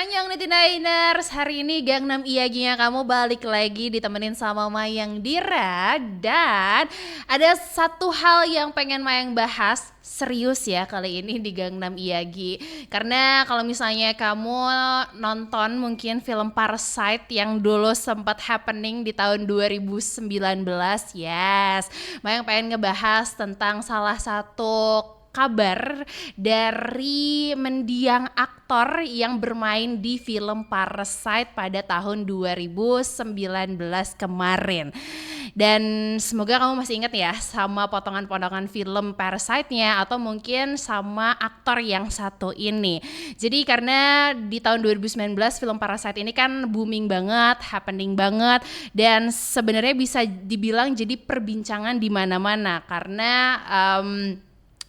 Annyeong Niners, hari ini Gangnam Iyagi-nya kamu balik lagi ditemenin sama Mayang Dira. Dan ada satu hal yang pengen Mayang bahas, serius ya kali ini di Gangnam Iyagi. Karena kalau misalnya kamu nonton mungkin film Parasite yang dulu sempat happening di tahun 2019, yes, Mayang pengen ngebahas tentang salah satu kabar dari mendiang aktor yang bermain di film Parasite pada tahun 2019 kemarin. Dan semoga kamu masih ingat ya sama potongan-potongan film Parasite-nya atau mungkin sama aktor yang satu ini. Jadi karena di tahun 2019 film Parasite ini kan booming banget, happening banget, dan sebenarnya bisa dibilang jadi perbincangan di mana-mana karena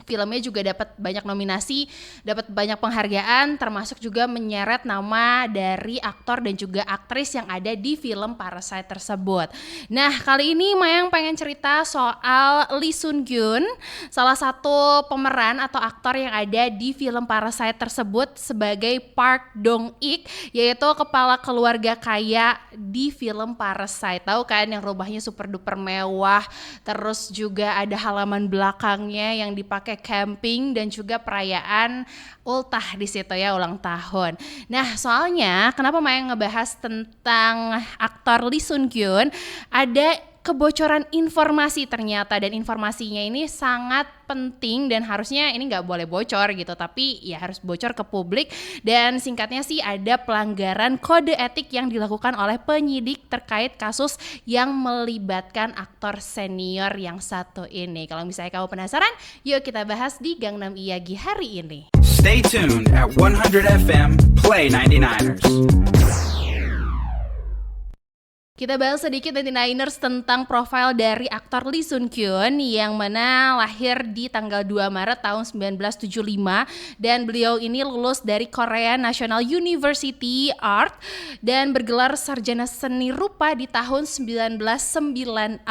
filmnya juga dapat banyak nominasi, dapat banyak penghargaan, termasuk juga menyeret nama dari aktor dan juga aktris yang ada di film Parasite tersebut. Nah, kali ini Mayang pengen cerita soal Lee Sun Kyun, salah satu pemeran atau aktor yang ada di film Parasite tersebut sebagai Park Dong Ik, yaitu kepala keluarga kaya di film Parasite. Tahu kan yang rumahnya super duper mewah, terus juga ada halaman belakangnya yang dipakai camping dan juga perayaan ultah di situ ya, ulang tahun. Nah, soalnya kenapa Mayang ngebahas tentang aktor Lee Sun Kyun, ada kebocoran informasi ternyata, dan informasinya ini sangat penting dan harusnya ini nggak boleh bocor gitu, tapi ya harus bocor ke publik. Dan singkatnya sih ada pelanggaran kode etik yang dilakukan oleh penyidik terkait kasus yang melibatkan aktor senior yang satu ini. Kalau misalnya kamu penasaran, yuk kita bahas di Gangnam Iyagi hari ini. Stay tuned at 100 FM Play 99ers. Kita bahas sedikit 99ers tentang profil dari aktor Lee Sun Kyun yang mana lahir di tanggal 2 Maret tahun 1975, dan beliau ini lulus dari Korea National University Art dan bergelar sarjana seni rupa di tahun 1994.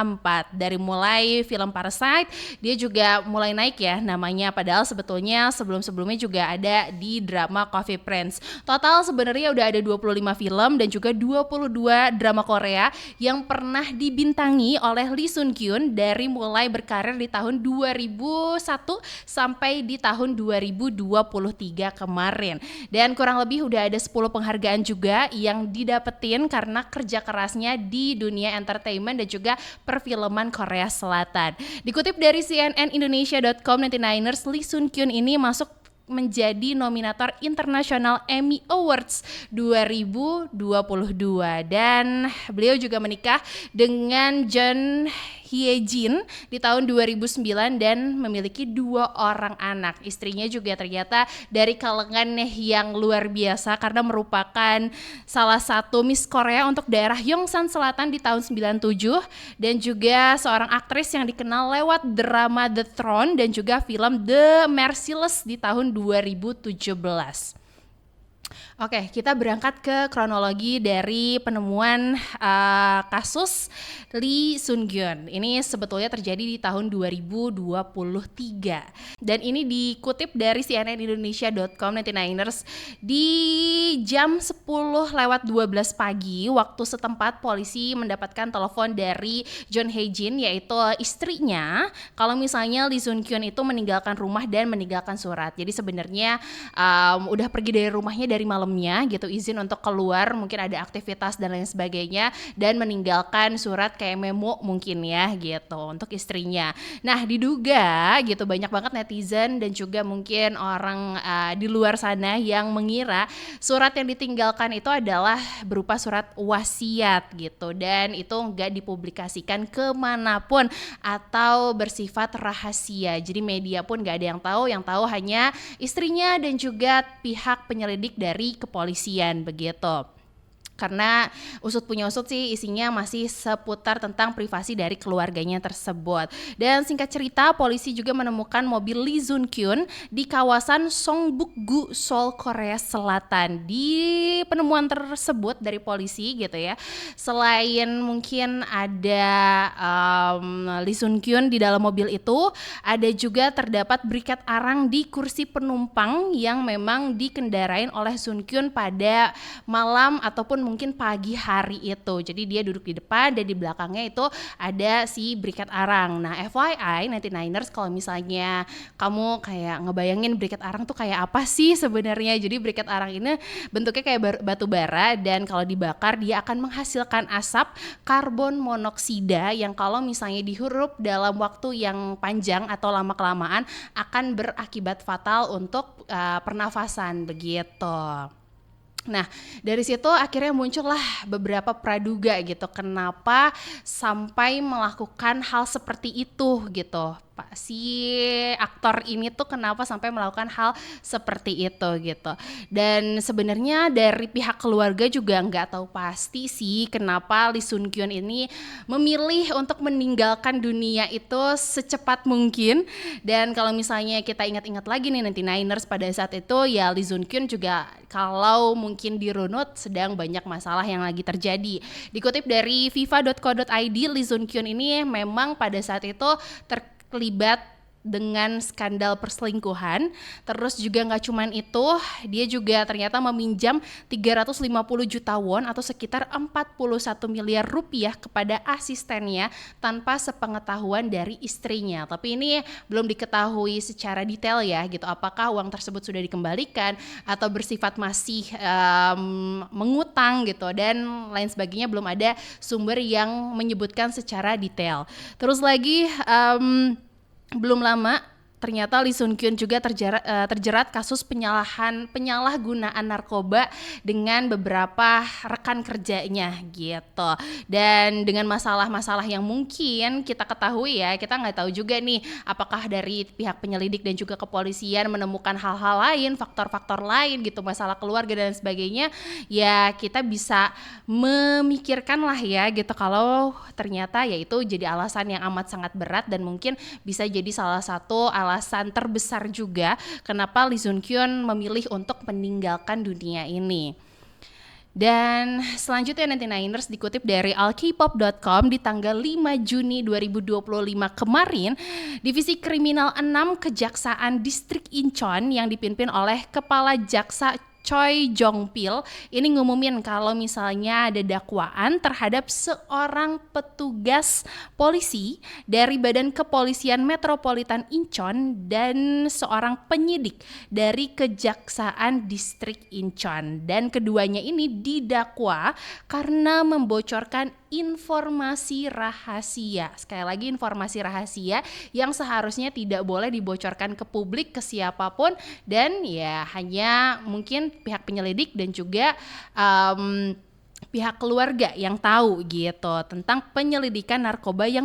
Dari mulai film Parasite, dia juga mulai naik ya namanya, padahal sebetulnya sebelum-sebelumnya juga ada di drama Coffee Prince. Total sebenarnya udah ada 25 film dan juga 22 drama Korea yang pernah dibintangi oleh Lee Sun Kyun dari mulai berkarir di tahun 2001 sampai di tahun 2023 kemarin. Dan kurang lebih udah ada 10 penghargaan juga yang didapetin karena kerja kerasnya di dunia entertainment dan juga perfilman Korea Selatan. Dikutip dari cnnindonesia.com, 99ers, Lee Sun Kyun ini masuk menjadi nominator International Emmy Awards 2022, dan beliau juga menikah dengan John Hye Jin di tahun 2009 dan memiliki 2 orang anak. Istrinya juga ternyata dari kalangan yang luar biasa karena merupakan salah satu Miss Korea untuk daerah Yongsan Selatan di tahun 97, dan juga seorang aktris yang dikenal lewat drama The Throne dan juga film The Merciless di tahun 2017. Oke, kita berangkat ke kronologi dari penemuan kasus Lee Sun Kyun. Ini sebetulnya terjadi di tahun 2023. Dan ini dikutip dari cnnindonesia.com, 99ers, di jam 10:12 pagi waktu setempat, polisi mendapatkan telepon dari John Hye Jin, yaitu istrinya, kalau misalnya Lee Sun Kyun itu meninggalkan rumah dan meninggalkan surat. Jadi sebenarnya udah pergi dari rumahnya dari malamnya gitu, izin untuk keluar, mungkin ada aktivitas dan lain sebagainya, dan meninggalkan surat kayak memo mungkin ya gitu untuk istrinya. Nah, diduga gitu banyak banget netizen dan juga mungkin orang di luar sana yang mengira surat yang ditinggalkan itu adalah berupa surat wasiat gitu, dan itu nggak dipublikasikan kemanapun atau bersifat rahasia. Jadi media pun nggak ada yang tahu hanya istrinya dan juga pihak penyelidik dari kepolisian begitu. Karena usut punya usut sih isinya masih seputar tentang privasi dari keluarganya tersebut. Dan singkat cerita, polisi juga menemukan mobil Lee Sun Kyun di kawasan Songbuk-gu, Seoul, Korea Selatan. Di penemuan tersebut dari polisi gitu ya, selain mungkin ada Lee Sun Kyun di dalam mobil itu, ada juga terdapat berikat arang di kursi penumpang yang memang dikendarain oleh Sun Kyun pada malam ataupun mungkin pagi hari itu. Jadi dia duduk di depan dan di belakangnya itu ada si berikat arang. Nah, FYI 99ers, kalau misalnya kamu kayak ngebayangin berikat arang tuh kayak apa sih sebenarnya? Jadi berikat arang ini bentuknya kayak batu bara dan kalau dibakar dia akan menghasilkan asap karbon monoksida yang kalau misalnya dihirup dalam waktu yang panjang atau lama-kelamaan akan berakibat fatal untuk pernafasan begitu. Nah, dari situ akhirnya muncullah beberapa praduga gitu, kenapa sampai melakukan hal seperti itu gitu. Pak, si aktor ini tuh kenapa sampai melakukan hal seperti itu gitu. Dan sebenarnya dari pihak keluarga juga nggak tahu pasti sih kenapa Lee Sun Kyun ini memilih untuk meninggalkan dunia itu secepat mungkin. Dan kalau misalnya kita ingat-ingat lagi nih 99ers pada saat itu ya, Lee Sun Kyun juga kalau mungkin dirunut sedang banyak masalah yang lagi terjadi. Dikutip dari fifa.co.id, Lee Sun Kyun ini memang pada saat itu terlibat dengan skandal perselingkuhan. Terus juga nggak cuman itu, dia juga ternyata meminjam 350 juta won atau sekitar 41 miliar rupiah kepada asistennya tanpa sepengetahuan dari istrinya. Tapi ini belum diketahui secara detail ya gitu, apakah uang tersebut sudah dikembalikan atau bersifat masih mengutang gitu, dan lain sebagainya. Belum ada sumber yang menyebutkan secara detail. Terus lagi belum lama ternyata Lee Sun Kyun juga terjerat kasus penyalahgunaan narkoba dengan beberapa rekan kerjanya gitu. Dan dengan masalah-masalah yang mungkin kita ketahui ya, kita nggak tahu juga nih apakah dari pihak penyelidik dan juga kepolisian menemukan hal-hal lain, faktor-faktor lain gitu, masalah keluarga dan sebagainya. Ya kita bisa memikirkan lah ya gitu, kalau ternyata ya itu jadi alasan yang amat sangat berat dan mungkin bisa jadi salah satu alasan terbesar juga kenapa Lee Sun Kyun memilih untuk meninggalkan dunia ini. Dan selanjutnya 99ers dikutip dari alkpop.com di tanggal 5 Juni 2025 kemarin, Divisi Kriminal 6 Kejaksaan Distrik Incheon yang dipimpin oleh Kepala Jaksa Choi Jong-pil ini ngumumin kalau misalnya ada dakwaan terhadap seorang petugas polisi dari Badan Kepolisian Metropolitan Incheon dan seorang penyidik dari Kejaksaan Distrik Incheon, dan keduanya ini didakwa karena membocorkan informasi rahasia. Sekali lagi, informasi rahasia yang seharusnya tidak boleh dibocorkan ke publik, ke siapapun, dan ya hanya mungkin pihak penyelidik dan juga pihak keluarga yang tahu gitu tentang penyelidikan narkoba yang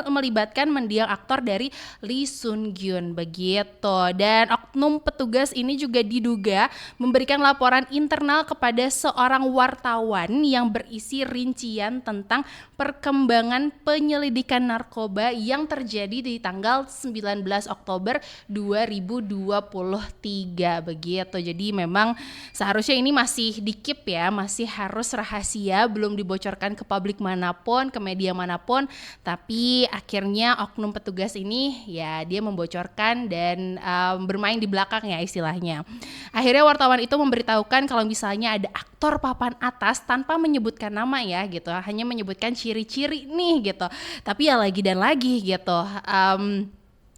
melibatkan mendiang aktor dari Lee Sun Kyun begitu. Dan oknum petugas ini juga diduga memberikan laporan internal kepada seorang wartawan yang berisi rincian tentang perkembangan penyelidikan narkoba yang terjadi di tanggal 19 Oktober 2023 begitu. Jadi memang seharusnya ini masih di-keep ya, masih harus rahasia, belum dibocorkan ke publik manapun, ke media manapun. Tapi akhirnya oknum petugas ini ya dia membocorkan dan bermain di belakang ya istilahnya. Akhirnya wartawan itu memberitahukan kalau misalnya ada aktor papan atas tanpa menyebutkan nama ya gitu, hanya menyebutkan ciri-ciri nih gitu. Tapi ya lagi dan lagi gitu.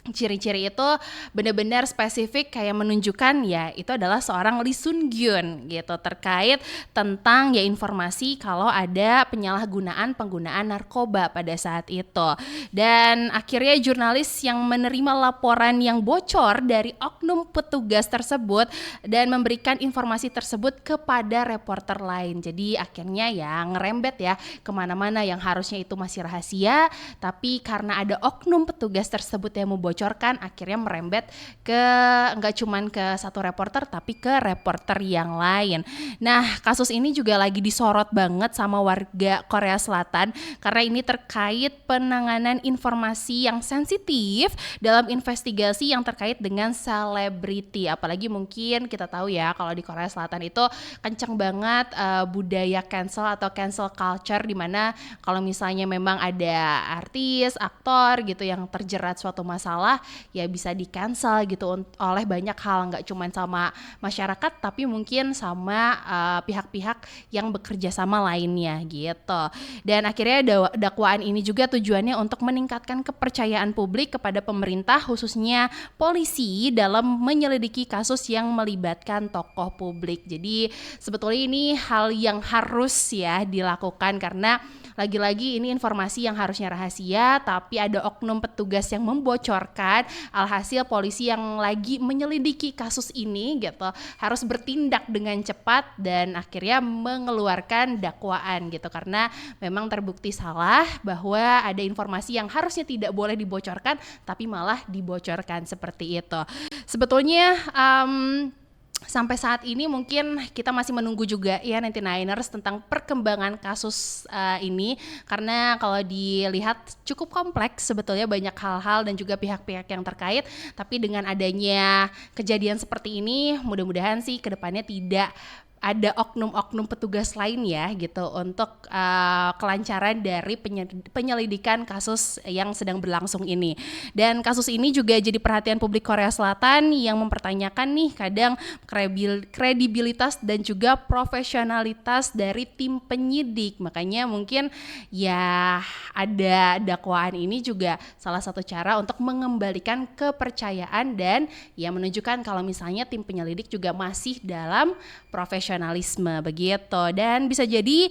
Ciri-ciri itu benar-benar spesifik kayak menunjukkan ya itu adalah seorang Lee Sun Kyun gitu, terkait tentang ya informasi kalau ada penggunaan narkoba pada saat itu. Dan akhirnya jurnalis yang menerima laporan yang bocor dari oknum petugas tersebut dan memberikan informasi tersebut kepada reporter lain. Jadi akhirnya ya ngerembet ya kemana-mana yang harusnya itu masih rahasia, tapi karena ada oknum petugas tersebut yang membocorkan, dibocorkan akhirnya merembet ke nggak cuman ke satu reporter tapi ke reporter yang lain. Nah, kasus ini juga lagi disorot banget sama warga Korea Selatan karena ini terkait penanganan informasi yang sensitif dalam investigasi yang terkait dengan selebriti. Apalagi mungkin kita tahu ya kalau di Korea Selatan itu kenceng banget budaya cancel atau cancel culture, di mana kalau misalnya memang ada artis, aktor gitu yang terjerat suatu masalah ya bisa di cancel gitu oleh banyak hal, nggak cuma sama masyarakat tapi mungkin sama pihak-pihak yang bekerja sama lainnya gitu. Dan akhirnya dakwaan ini juga tujuannya untuk meningkatkan kepercayaan publik kepada pemerintah khususnya polisi dalam menyelidiki kasus yang melibatkan tokoh publik. Jadi sebetulnya ini hal yang harus ya dilakukan karena lagi-lagi ini informasi yang harusnya rahasia tapi ada oknum petugas yang membocorkan, alhasil polisi yang lagi menyelidiki kasus ini gitu harus bertindak dengan cepat dan akhirnya mengeluarkan dakwaan gitu karena memang terbukti salah bahwa ada informasi yang harusnya tidak boleh dibocorkan tapi malah dibocorkan seperti itu. Sebetulnya sampai saat ini mungkin kita masih menunggu juga ya 99ers tentang perkembangan kasus ini karena kalau dilihat cukup kompleks sebetulnya, banyak hal-hal dan juga pihak-pihak yang terkait, tapi dengan adanya kejadian seperti ini mudah-mudahan sih kedepannya tidak ada oknum-oknum petugas lain ya gitu untuk kelancaran dari penyelidikan kasus yang sedang berlangsung ini. Dan kasus ini juga jadi perhatian publik Korea Selatan yang mempertanyakan nih kadang kredibilitas dan juga profesionalitas dari tim penyidik. Makanya mungkin ya ada dakwaan ini juga salah satu cara untuk mengembalikan kepercayaan dan ya menunjukkan kalau misalnya tim penyelidik juga masih dalam profesionalisme begitu. Dan bisa jadi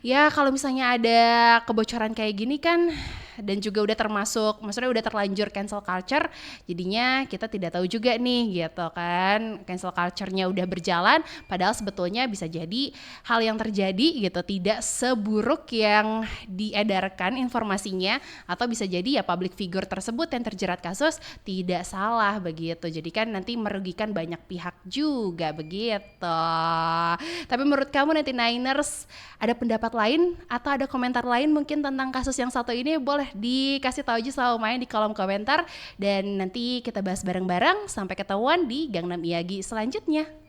ya kalau misalnya ada kebocoran kayak gini kan dan juga udah termasuk, maksudnya udah terlanjur cancel culture, jadinya kita tidak tahu juga nih gitu kan, cancel culture-nya udah berjalan padahal sebetulnya bisa jadi hal yang terjadi gitu tidak seburuk yang diedarkan informasinya, atau bisa jadi ya public figure tersebut yang terjerat kasus tidak salah begitu, jadi kan nanti merugikan banyak pihak juga begitu. Tapi menurut kamu 99ers ada pendapat lain atau ada komentar lain mungkin tentang kasus yang satu ini? Boleh dikasih tahu aja selama main di kolom komentar dan nanti kita bahas bareng-bareng. Sampai ketemu di Gangnam Iyagi selanjutnya.